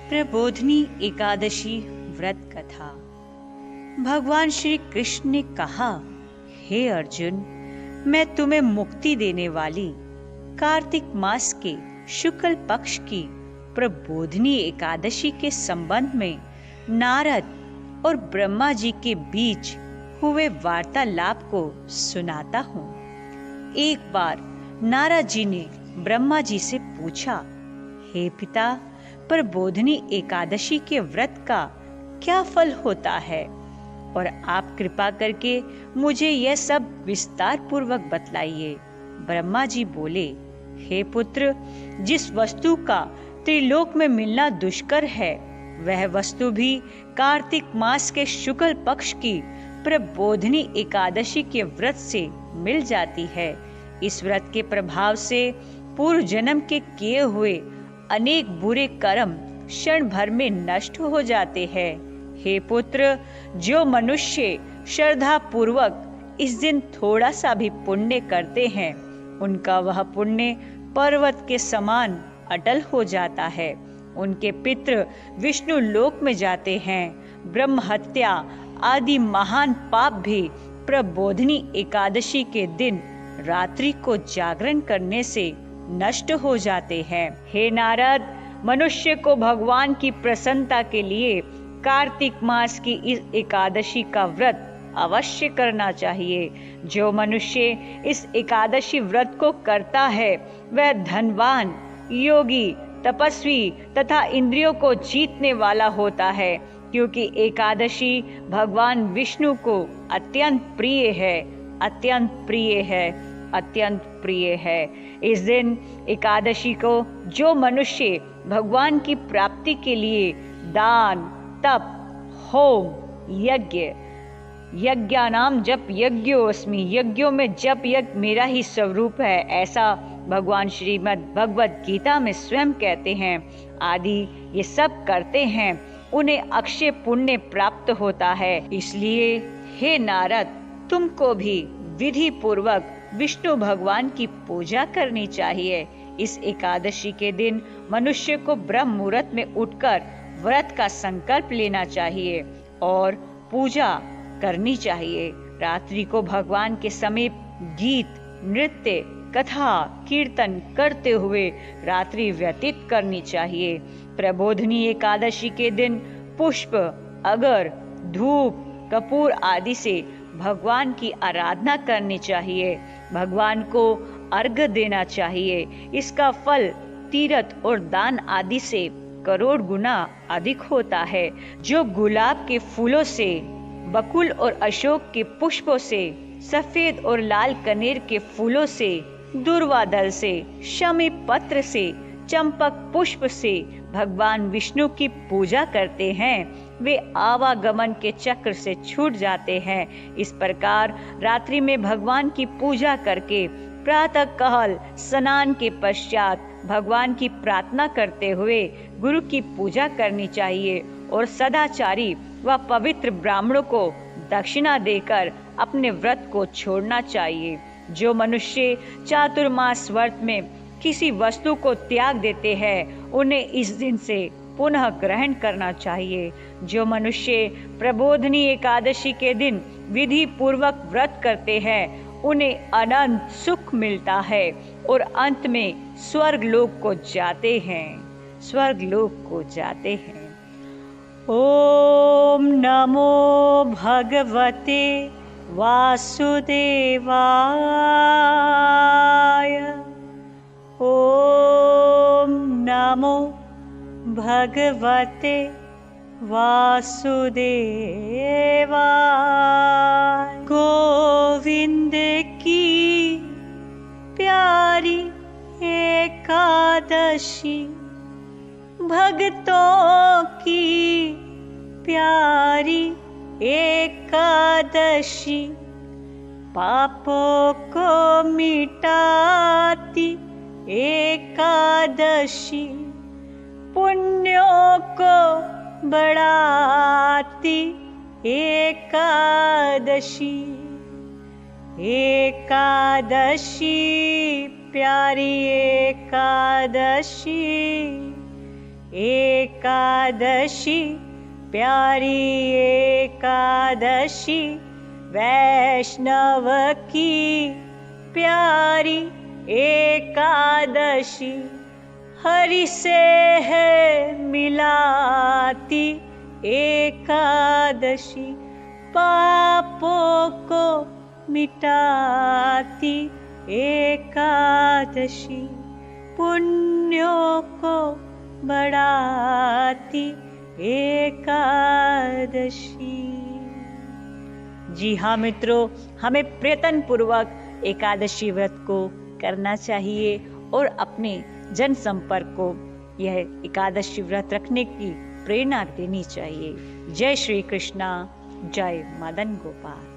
प्रबोधिनी एकादशी व्रत कथा। भगवान श्री कृष्ण ने कहा, हे अर्जुन, मैं तुम्हें मुक्ति देने वाली कार्तिक मास के शुक्ल पक्ष की प्रबोधिनी एकादशी के संबंध में नारद और ब्रह्मा जी के बीच हुए वार्तालाप को सुनाता हूँ। एक बार नारद जी ने ब्रह्मा जी से पूछा, हे पिता, प्रबोधिनी एकादशी के व्रत का क्या फल होता है, और आप कृपा करके मुझे यह सब विस्तार पूर्वक बतलाइए। ब्रह्मा जी बोले, हे पुत्र, जिस वस्तु का त्रिलोक में मिलना दुष्कर है, वह वस्तु भी कार्तिक मास के शुक्ल पक्ष की प्रबोधिनी एकादशी के व्रत से मिल जाती है। इस व्रत के प्रभाव से पूर्व जन्म के किए हुए अनेक बुरे कर्म क्षण भर में नष्ट हो जाते हैं। हे पुत्र, जो मनुष्य श्रद्धा पूर्वक इस दिन थोड़ा सा भी पुण्य करते हैं, उनका वह पुण्य पर्वत के समान अटल हो जाता है। उनके पितृ विष्णु लोक में जाते हैं। ब्रह्म हत्या आदि महान पाप भी प्रबोधिनी एकादशी के दिन रात्रि को जागरण करने से नष्ट हो जाते हैं। हे नारद, मनुष्य को भगवान की प्रसन्नता के लिए कार्तिक मास की इस एकादशी का व्रत अवश्य करना चाहिए। जो मनुष्य इस एकादशी व्रत को करता है, वह धनवान, योगी, तपस्वी तथा इंद्रियों को जीतने वाला होता है, क्योंकि एकादशी भगवान विष्णु को अत्यंत प्रिय है, अत्यंत प्रिय है, अत्यंत प्रिय है। इस दिन एकादशी को जो मनुष्य भगवान की प्राप्ति के लिए दान, तप, होम, यज्ञ, यज्ञानाम जप यज्ञोस्मि, यज्ञों में जप यज्ञ मेरा ही स्वरूप है, ऐसा भगवान श्रीमद् भगवद गीता में स्वयं कहते हैं, आदि ये सब करते हैं, उन्हें अक्षय पुण्य प्राप्त होता है। इसलिए हे नारद, तुमको भी विधि पूर्वक विष्णु भगवान की पूजा करनी चाहिए। इस एकादशी के दिन मनुष्य को ब्रह्म मुहूर्त में उठकर व्रत का संकल्प लेना चाहिए और पूजा करनी चाहिए। रात्रि को भगवान के समीप गीत, नृत्य, कथा, कीर्तन करते हुए रात्रि व्यतीत करनी चाहिए। प्रबोधिनी एकादशी के दिन पुष्प, अगर, धूप, कपूर आदि से भगवान की आराधना करनी चाहिए। भगवान को अर्घ्य देना चाहिए। इसका फल तीर्थ और दान आदि से करोड़ गुना अधिक होता है। जो गुलाब के फूलों से, बकुल और अशोक के पुष्पों से, सफेद और लाल कनेर के फूलों से, दूर्वा दल से, शमी पत्र से, चंपक पुष्प से भगवान विष्णु की पूजा करते हैं, वे आवागमन के चक्र से छूट जाते हैं। इस प्रकार रात्रि में भगवान की पूजा करके प्रातः काल स्नान के पश्चात भगवान की प्रार्थना करते हुए गुरु की पूजा करनी चाहिए और सदाचारी व पवित्र ब्राह्मणों को दक्षिणा देकर अपने व्रत को छोड़ना चाहिए। जो मनुष्य चातुर्मास व्रत में किसी वस्तु को त्याग देते हैं, उन्हें इस दिन से पुनः ग्रहण करना चाहिए। जो मनुष्य प्रबोधिनी एकादशी के दिन विधि पूर्वक व्रत करते हैं, उन्हें अनंत सुख मिलता है और अंत में स्वर्ग लोक को जाते हैं, स्वर्ग लोक को जाते हैं। ओम नमो भगवते वासुदेवाय। ओम नमो भगवते वासुदेवाय। गोविंद की प्यारी एकादशी, भक्तों की प्यारी एकादशी, पापों को मिटाती एकादशी, पुण्यों को बढ़ाती एकादशी। एकादशी प्यारी एकादशी, एकादशी, प्यारी एकादशी, वैष्णव की प्यारी एकादशी, हरि से है मिलाती एकादशी, पापों को मिटाती एकादशी, पुण्यों को बढ़ाती एकादशी। जी हाँ मित्रों, हमें प्रयत्न पूर्वक एकादशी व्रत को करना चाहिए और अपने जन संपर्क को यह एकादशी व्रत रखने की प्रेरणा देनी चाहिए। जय श्री कृष्णा, जय मदन गोपाल।